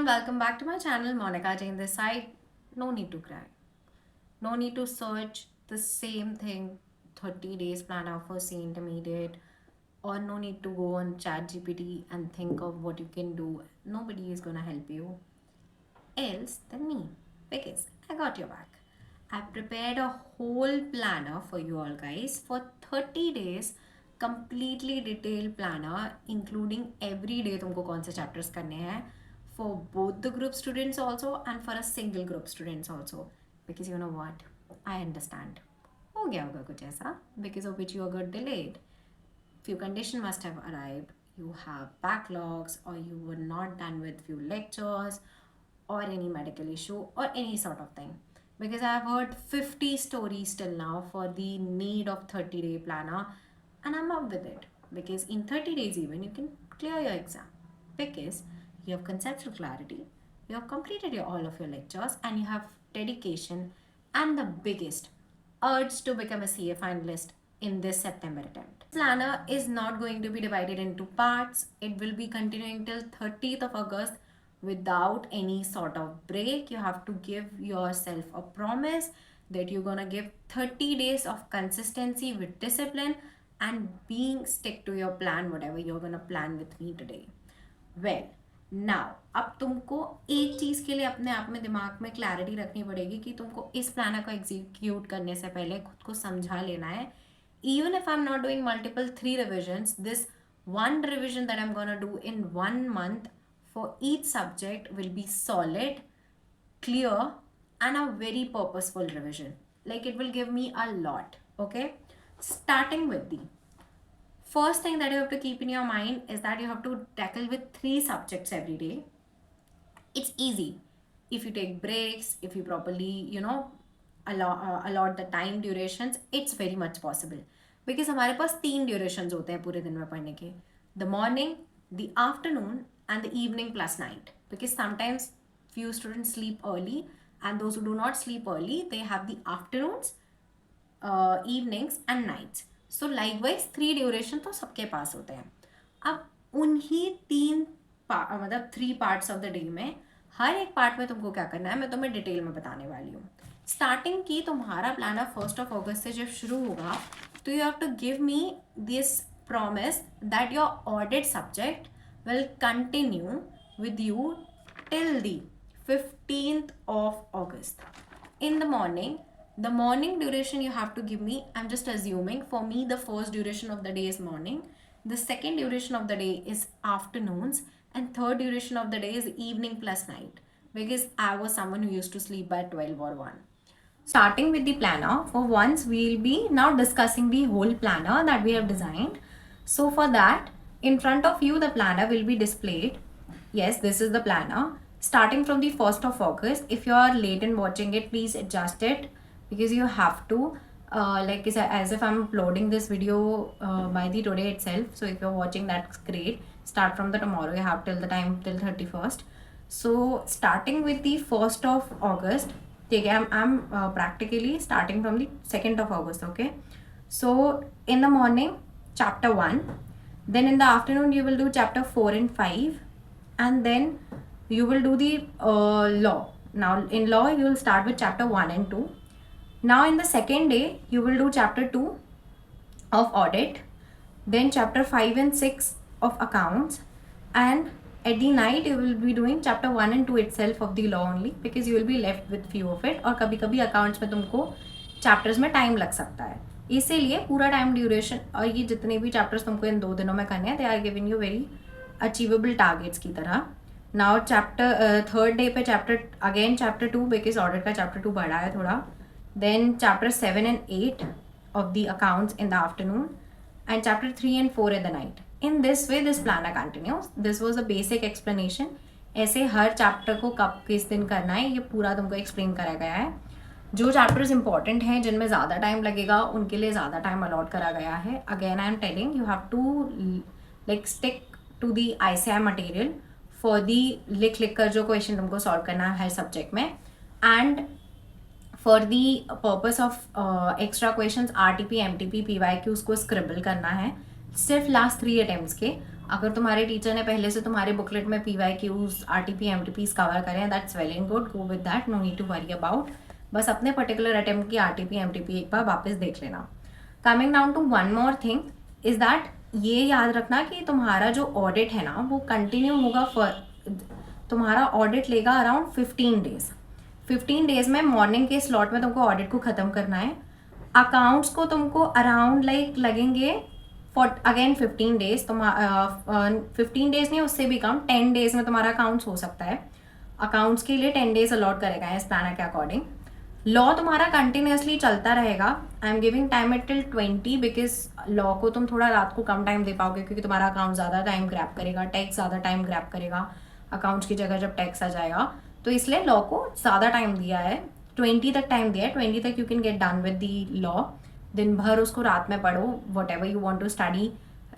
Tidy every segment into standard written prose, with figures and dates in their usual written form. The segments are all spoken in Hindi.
everyone, welcome back to my channel. Monica Jain this side. No need to cry. No need to search the same thing 30 days planner for C intermediate, or no need to go on ChatGPT and think of what you can do. Nobody is gonna help you else than me, because I got your back. I prepared a whole planner for you all guys for 30 days, completely detailed planner including every day तुमको कौन से chapters करने हैं, for both the group students also and for a single group students also, because you know what, I understand हो गया होगा कुछ ऐसा because of which you got delayed. Few conditions must have arrived. You have backlogs, or you were not done with few lectures, or any medical issue, or any sort of thing. Because I have heard 50 stories till now for the need of 30-day planner, and I'm up with it. Because in 30 days even you can clear your exam. Because you have conceptual clarity, you have completed all of your lectures, and you have dedication and the biggest urge to become a CA finalist in this September attempt. Planner is not going to be divided into parts. It will be continuing till 30th of August without any sort of break. You have to give yourself a promise that you're gonna give 30 days of consistency with discipline and being stick to your plan, whatever you're gonna plan with me today. Well, now अब तुमको एक चीज़ के लिए अपने आप में दिमाग में क्लैरिटी रखनी पड़ेगी कि तुमको इस प्लानर को एग्जीक्यूट करने से पहले खुद को समझा लेना है. Even if I'm not doing multiple 3 revisions, this one revision that I'm gonna do in 1 month for each subject will be solid, clear, and a very purposeful revision. Like, it will give me a lot. Okay, starting with the first thing that you have to keep in your mind is that you have to tackle with 3 subjects every day. It's easy if you take breaks, if you properly allot the time durations. It's very much possible because हमारे पास 3 durations होते हैं पूरे दिन में पढ़ने के: the morning, the afternoon, and the evening plus night. Because sometimes few students sleep early, and those who do not sleep early, they have the afternoons, evenings and nights. So likewise 3 duration तो सबके पास होते हैं. अब उन्हीं 3 मतलब 3 पार्ट्स ऑफ द डे में हर एक पार्ट में तुमको क्या करना है मैं तुम्हें डिटेल में बताने वाली हूँ. स्टार्टिंग की तुम्हारा प्लानर 1 अगस्त से जब शुरू होगा तो you have to give me this promise that your audit subject will continue with you till the 15th of August. In the morning, the morning duration you have to give me, I'm just assuming, for me the first duration of the day is morning, the second duration of the day is afternoons, and third duration of the day is evening plus night, because I was someone who used to sleep by 12 or 1. Starting with the planner, for once we'll be now discussing the whole planner that we have designed. So for that, in front of you the planner will be displayed. Yes, this is the planner starting from the 1st of August. If you are late in watching it, please adjust it, because you have to like as if I'm uploading this video by the today itself. So if you're watching, that's great. Start from the tomorrow, you have till the time till 31st. So starting with the 1st of August, I'm practically starting from the 2nd of August. Okay, so in the morning, chapter 1, then in the afternoon you will do chapter 4 and 5, and then you will do the law. Now in law you will start with chapter 1 and 2. Now in the second day you will do chapter 2 of audit, then chapter 5 and 6 of accounts, and at the night you will be doing chapter 1 and 2 itself of the law only, because you will be left with few of it. और कभी कभी accounts में तुमको chapters में time लग सकता है, इसीलिए पूरा time duration और ये जितने भी chapters तुमको इन 2 दिनों में करने हैं, they are giving you very achievable targets की तरह. Now chapter third day पे chapter 2, because audit का chapter 2 बड़ा है थोड़ा. Then chapter 7 and 8 of the accounts in the afternoon, and chapter 3 and 4 in the night. In this way this planner continues. This was a basic explanation. ऐसे हर चैप्टर को कब किस दिन करना है ये पूरा तुमको एक्सप्लेन करा गया है. जो चैप्टर्स इंपॉर्टेंट हैं जिनमें ज़्यादा टाइम लगेगा उनके लिए ज़्यादा टाइम अलॉट करा गया है. Again I am telling you have to like stick to the ICI material for the लिख कर जो क्वेश्चन तुमको सॉल्व करना है हर सब्जेक्ट में. And for the purpose of extra questions RTP, MTP, PYQs को स्क्रिबल करना है सिर्फ लास्ट 3 अटेम्प्ट्स के. अगर तुम्हारे टीचर ने पहले से तुम्हारे बुकलेट में PYQs RTP MTPs कवर करें, that's well and good, go with that, no need to worry about. बस अपने पर्टिकुलर अटेम्प्ट की RTP MTP एक बार वापस देख लेना. Coming down to one more thing is that, ये याद रखना कि तुम्हारा जो ऑडिट है ना वो कंटिन्यू होगा तुम्हारा ऑडिट लेगा अराउंड 15 डेज. 15 डेज में मॉर्निंग के स्लॉट में तुमको ऑडिट को ख़त्म करना है. अकाउंट्स को तुमको अराउंड लगेंगे फॉर अगेन 15 डेज. 15 डेज नहीं, उससे भी कम, 10 डेज में तुम्हारा अकाउंट्स हो सकता है. अकाउंट्स के लिए 10 डेज अलॉट करेगा इस प्लानर के अकॉर्डिंग. लॉ तुम्हारा कंटिन्यूसली चलता रहेगा. I am giving time it till 20 because law को तुम थोड़ा रात को कम टाइम दे पाओगे क्योंकि तुम्हारा अकाउंट ज़्यादा टाइम ग्रैप करेगा, टैक्स ज़्यादा टाइम ग्रैप करेगा अकाउंट्स की जगह जब टैक्स आ जाएगा. तो इसलिए लॉ को ज़्यादा टाइम दिया है, 20 तक टाइम दिया है. 20 तक you can get done with the law. दिन भर उसको रात में पढ़ो, whatever you want to study.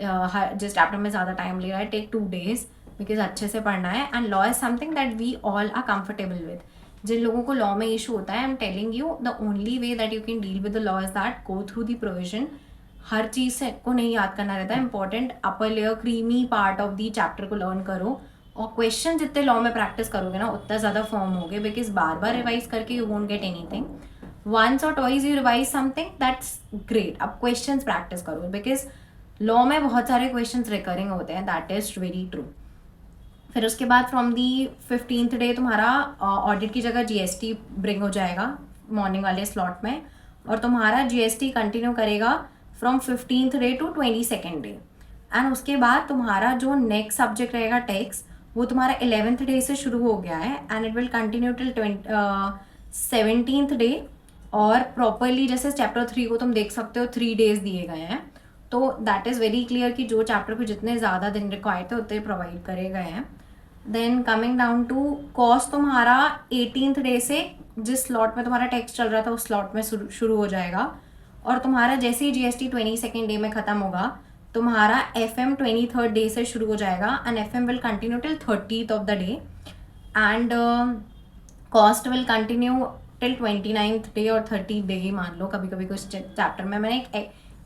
जिस चैप्टर में ज़्यादा टाइम ले रहा है, टेक 2 days बिकॉज अच्छे से पढ़ना है. And law is something that we all are comfortable with. जिन लोगों को लॉ में इशू होता है, I am telling you the only way that you can deal with the law is that go through the provision. हर चीज़ से को नहीं याद करना रहता है. Important upper layer creamy part of the chapter को लर्न करो. और क्वेश्चन जितने लॉ में प्रैक्टिस करोगे ना उतना ज़्यादा फॉर्म होगे बिकॉज बार बार रिवाइज करके you won't get anything. Once और twice you revise something that's great. अब क्वेश्चन प्रैक्टिस करो बिकॉज लॉ में बहुत सारे क्वेश्चन रिकरिंग होते हैं. That is very true. फिर उसके बाद फ्रॉम दी 15th डे तुम्हारा ऑडिट की जगह GST ब्रिंग हो जाएगा मॉर्निंग वाले स्लॉट में. और तुम्हारा GST कंटिन्यू करेगा from 15th day to 22nd day. And उसके बाद तुम्हारा जो नेक्स्ट सब्जेक्ट रहेगा टैक्स, वो तुम्हारा 11th डे से शुरू हो गया है and it will continue till 17th day. और प्रॉपरली जैसे चैप्टर 3 को तुम देख सकते हो 3 days दिए गए हैं. तो दैट इज़ वेरी क्लियर कि जो चैप्टर को जितने ज़्यादा दिन रिक्वायर्ड थे उतने प्रोवाइड करे गए हैं. Then coming down to cost, तुम्हारा 18th डे से जिस स्लॉट में तुम्हारा टैक्स चल रहा था उस स्लॉट में शुरू हो जाएगा. और तुम्हारा जैसे ही GST 22nd डे में ख़त्म होगा, तुम्हारा FM 23rd डे से शुरू हो जाएगा and FM will continue till 30th of the day. And cost will continue till 29th day और 30th डे ही मान लो. कभी कभी कुछ चैप्टर में मैंने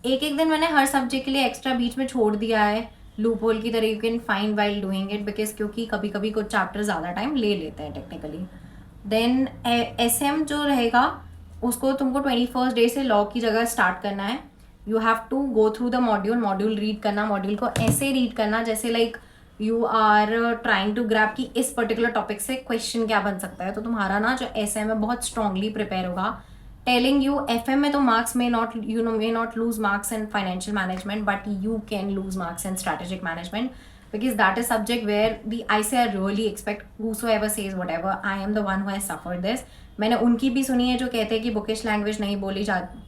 एक दिन मैंने हर सब्जेक्ट के लिए एक्स्ट्रा बीच में छोड़ दिया है लूप होल की तरह. You can find while doing it because क्योंकि कभी कभी कुछ चैप्टर ज़्यादा टाइम ले लेते हैं टेक्निकली. देन SM जो रहेगा उसको तुमको 21st डे से लॉ की जगह स्टार्ट करना है. You have to go through the module read करना. मॉड्यूल को ऐसे रीड करना जैसे like you are trying to grab कि इस पर्टिकुलर टॉपिक से क्वेश्चन क्या बन सकता है. तो तुम्हारा ना जो SM है बहुत स्ट्रांगली प्रिपेयर होगा. टेलिंग यू FM में तो marks may not lose marks in financial management, but you can lose marks in strategic management because that is subject where the ICAR really expect whosoever says whatever. I am the one who has suffered this. मैंने उनकी भी सुनी है जो कहते हैं कि बुकिश लैंग्वेज नहीं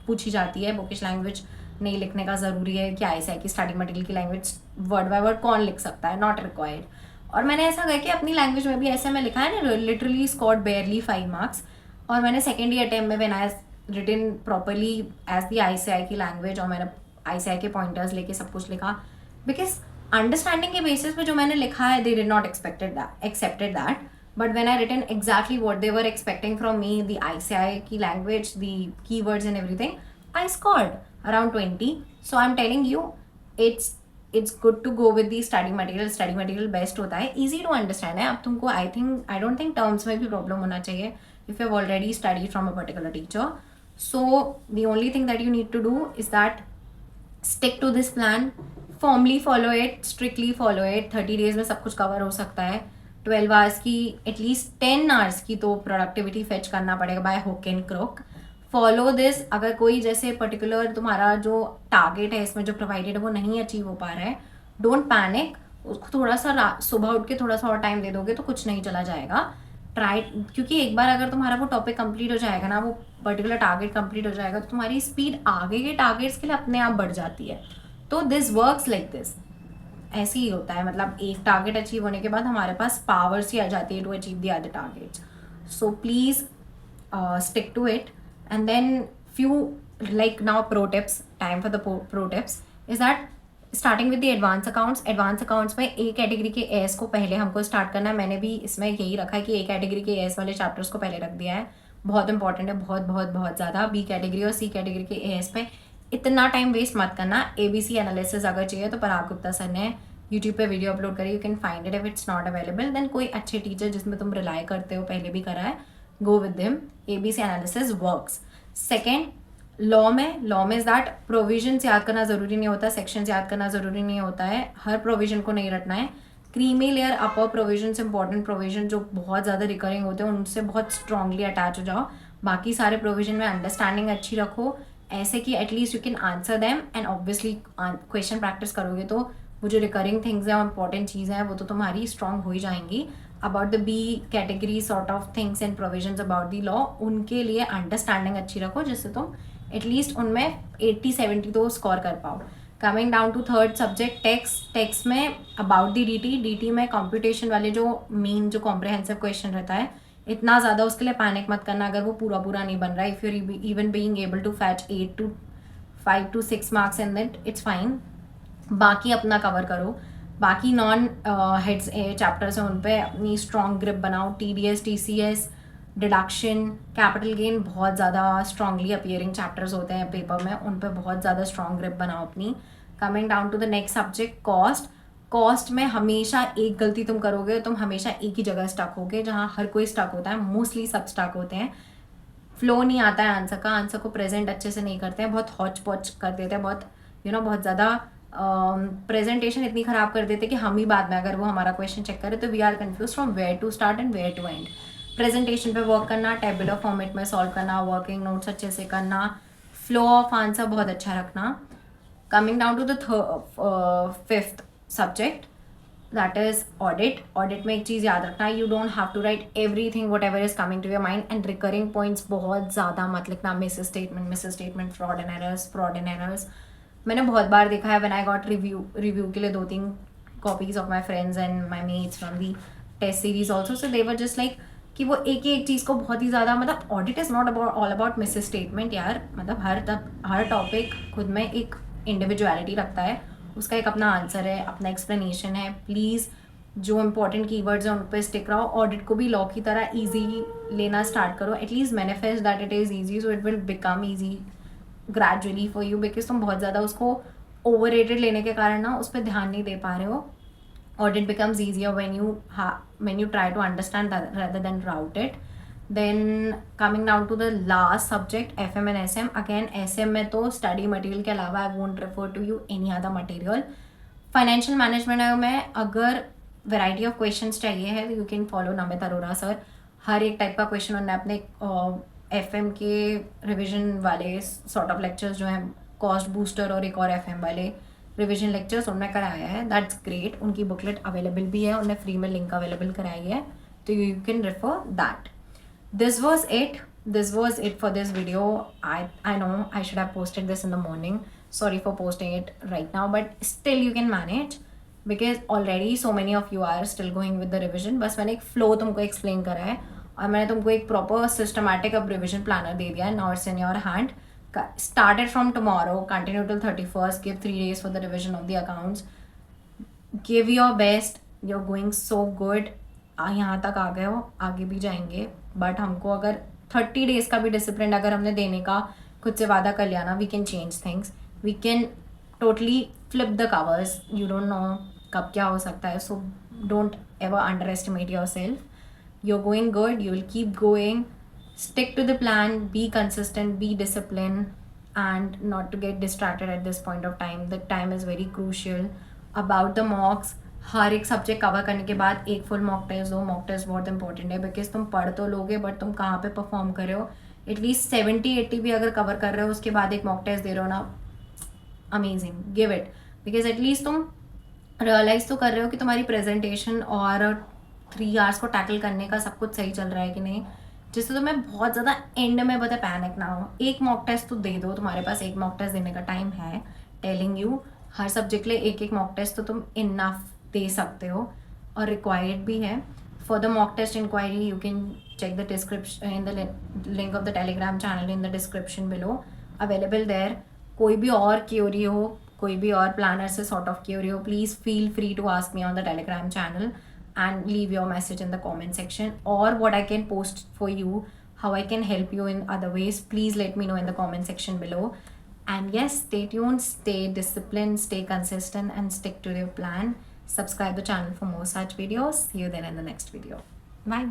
पूछी जाती है. बुकिश लैंग्वेज नहीं लिखने का ज़रूरी है कि ICAR की स्टडी मटेरियल की लैंग्वेज वर्ड बाय वर्ड कौन लिख सकता है, नॉट रिक्वायर्ड. और मैंने ऐसा करके अपनी लैंग्वेज में भी ऐसे में लिखा है ना, लिटरली स्कोर्ड बेयरली 5 marks. और मैंने सेकेंड ईयर अटेम्प्ट में when I written properly as the ICAR की लैंग्वेज और मैंने ICAR के पॉइंटर्स लेके सब कुछ लिखा बिकॉज अंडरस्टैंडिंग के बेसिस पे जो मैंने लिखा है they did not accepted that but when I written exactly what they were expecting from me, the ICAR की language, the keywords and everything, I scored around 20. So I'm telling you it's good to go with the study material best होता है, easy to understand है. अब तुमको I don't think terms में भी problem होना चाहिए if you have already studied from a particular teacher. So the only thing that you need to do is that stick to this plan, firmly follow it, strictly follow it. 30 days में सब कुछ कवर हो सकता है. 12 hours की एटलीस्ट 10 hours की तो प्रोडक्टिविटी फेच करना पड़ेगा by hook and crook. Follow this. अगर कोई जैसे पर्टिकुलर तुम्हारा जो टारगेट है इसमें जो प्रोवाइडेड है वो नहीं अचीव हो पा रहा है, डोंट पैनिक. उसको थोड़ा सा सुबह उठ के थोड़ा सा और टाइम दे दोगे तो कुछ नहीं चला जाएगा. ट्राई, क्योंकि एक बार अगर तुम्हारा वो टॉपिक कंप्लीट हो जाएगा ना, वो पर्टिकुलर टारगेट कंप्लीट हो जाएगा तो तुम्हारी स्पीड आगे के टारगेट्स के लिए अपने आप बढ़ जाती है. तो दिस वर्क्स लाइक दिस. ऐसे ही होता है. मतलब एक टारगेट अचीव होने के बाद हमारे पास पावर्स ही आ जाती है to achieve the other targets. So please stick to it. And then few like now pro tips. Time for the pro tips is that starting with the advance accounts में ए कैटेगरी के एस को पहले हमको स्टार्ट करना है. मैंने भी इसमें यही रखा है कि ए कैटेगरी के एस वाले चैप्टर्स को पहले रख दिया है. बहुत इंपॉर्टेंट है, बहुत बहुत बहुत ज़्यादा. बी कैटेगरी और सी कैटेगरी के एस पे इतना टाइम वेस्ट मत करना. ABC एनालिसिस अगर चाहिए तो पराग गुप्ता सर ने यूट्यूब पे वीडियो अपलोड करी, you can find it. If it's not available then कोई अच्छे टीचर जिसमें तुम रिलाई करते हो, पहले भी करा है, go with him. ABC analysis works. Second, law में इज दैट प्रोविजन याद करना ज़रूरी नहीं होता, सेक्शंस याद करना ज़रूरी नहीं होता है, हर प्रोविजन को नहीं रटना है. क्रीमी लेयर अपर प्रोविजन, इंपॉर्टेंट प्रोविजन जो बहुत ज़्यादा रिकरिंग होते हैं उनसे बहुत स्ट्रांगली अटैच हो जाओ. बाकी सारे प्रोविजन में अंडरस्टैंडिंग अच्छी रखो, ऐसे कि at least you can answer them. And obviously question practice करोगे तो वो जो रिकरिंग थिंग्स हैं और इंपॉर्टेंट चीज़ें हैं वो तो तुम्हारी स्ट्रांग हो ही जाएंगी. About the B category sort of things and provisions about the law, उनके लिए अंडरस्टैंडिंग अच्छी रखो जिससे तुम एटलीस्ट उनमें 80-70 तो स्कोर कर पाओ. Coming down to third subject text में अबाउट द डी में कंप्यूटेशन वाले जो मेन जो कॉम्प्रिहेंसिव क्वेश्चन रहता है, इतना ज़्यादा उसके लिए पैनिक मत करना अगर वो पूरा पूरा नहीं बन रहा है. If you're even being able to fetch 5 to 6 marks in that, it's fine. बाकी अपना कवर करो. बाकी नॉन हेड्स चैप्टर्स हैं उन पे अपनी स्ट्रॉन्ग ग्रिप बनाओ. TDS TCS deduction capital gain बहुत ज़्यादा स्ट्रांगली अपीयरिंग चैप्टर्स होते हैं पेपर में, उन पे बहुत ज़्यादा स्ट्रॉन्ग ग्रिप बनाओ अपनी. Coming down to the next subject cost में हमेशा एक गलती तुम करोगे, तुम हमेशा एक ही जगह स्टक होगे जहाँ हर कोई स्टक होता है, मोस्टली सब स्टक होते हैं. फ्लो नहीं आता है आंसर का, आंसर को प्रेजेंट अच्छे से नहीं करते हैं, बहुत हॉच पॉच कर देते हैं, बहुत बहुत ज़्यादा प्रेजेंटेशन इतनी ख़राब कर देते हैं कि हम ही बाद में अगर वो हमारा क्वेश्चन चेक करें तो we are confused from where to start and where to end. Presentation पे वर्क करना, टेबुलर फॉर्मेट में सॉल्व करना, वर्किंग नोट्स अच्छे से करना, फ्लो ऑफ आंसर बहुत अच्छा रखना. Coming down to the fifth subject that is audit में एक चीज़ याद रखना, you don't have to write everything whatever is coming to your mind. And recurring points बहुत ज़्यादा मत लिखना, miss statement, fraud and errors. मैंने बहुत बार देखा है व्हेन आई गॉट रिव्यू के लिए 2-3 copies of my friends and my mates from the test series also, so they were just like कि वो एक ही एक चीज़ को बहुत ही ज़्यादा, मतलब audit is not about all about miss statement यार. मतलब हर टॉपिक खुद में एक इंडिविजुअलिटी रखता है, उसका एक अपना आंसर है, अपना एक्सप्लेनेशन है. प्लीज़ जो इंपॉर्टेंट कीवर्ड्स हैं उन पर स्टिक रहो. ऑडिट को भी लॉ की तरह ईजी लेना स्टार्ट करो. At least manifest that it is easy so it will become easy gradually for you, because तुम बहुत ज़्यादा उसको ओवररेटेड लेने के कारण ना उस पर ध्यान नहीं दे पा रहे हो. Audit becomes easier when you try to understand that rather than route it. Then coming down to the last subject, FM and SM. Again, SM में तो study material के अलावा I won't refer to you any other material. Financial management में अगर variety of questions चाहिए है you can follow Namit Arora sir. हर एक टाइप का क्वेश्चन उन्होंने अपने FM के रिविजन वाले सॉर्ट ऑफ लेक्चर्स जो हैं, कॉस्ट बूस्टर और एक और FM वाले रिविजन लेक्चर्स उन्होंने कराया है. That's great. उनकी बुकलेट अवेलेबल भी है, उन्होंने फ्री में लिंक अवेलेबल कराई है, तो you can refer that. This was it for this video. I know I should have posted this in the morning. Sorry for posting it right now, but still you can manage because already so many of you are still going with the revision. बस मैंने एक फ्लो तुमको एक्सप्लेन करा है और मैंने तुमको एक प्रॉपर सिस्टमैटिक अब रिविजन प्लानर दे दिया है. Now it's in your hand. Started from tomorrow, continue till 31st, give 3 days for the revision of the accounts, give your best, you're going so good. यहाँ तक आ गए हो, आगे भी जाएंगे, बट हमको अगर 30 days का भी डिसिप्लिन अगर हमने देने का खुद से वादा कर लिया ना, we can change things, we can totally flip the covers. You don't know कब क्या हो सकता है, so don't ever underestimate yourself. you're going good, you will keep going. Stick to the plan, be consistent, be disciplined, and not to get distracted at this point of time. The time is very crucial. About the mocks, हर एक सब्जेक्ट कवर करने के बाद एक फुल मॉक टेस्ट दो. मॉक टेस्ट बहुत इंपॉर्टेंट है बिकॉज तुम पढ़ तो लोगे बट तुम कहाँ पे परफॉर्म कर रहे हो. एटलीस्ट 70-80 भी अगर कवर कर रहे हो उसके बाद एक मॉक टेस्ट दे रहे हो ना, amazing. Give it, because at least तुम रियलाइज तो कर रहे हो कि तुम्हारी प्रेजेंटेशन और 3 hours को टैकल करने का सब कुछ सही चल रहा है कि नहीं, जिससे तुम्हें बहुत ज़्यादा एंड में पता पैनिक ना हो. एक मॉक टेस्ट तो दे दो, तुम्हारे पास एक मॉक टेस्ट देने का टाइम है. टेलिंग यू, हर सब्जेक्ट के लिए एक मॉक टेस्ट तो तुम इनफ दे सकते हो और रिक्वायर्ड भी है. For the mock test inquiry you can check the description in the link of the telegram channel in the description below, available there. कोई भी और क्यूरी हो, कोई भी और प्लानर से सॉर्ट ऑफ क्यूरी हो, please feel free to ask me on the telegram channel and leave your message in the comment section, or what I can post for you, how I can help you in other ways. Please let me know in the comment section below. And yes, stay tuned, stay disciplined, stay consistent, and stick to your plan. Subscribe the channel for more such videos. See you then in the next video. Bye.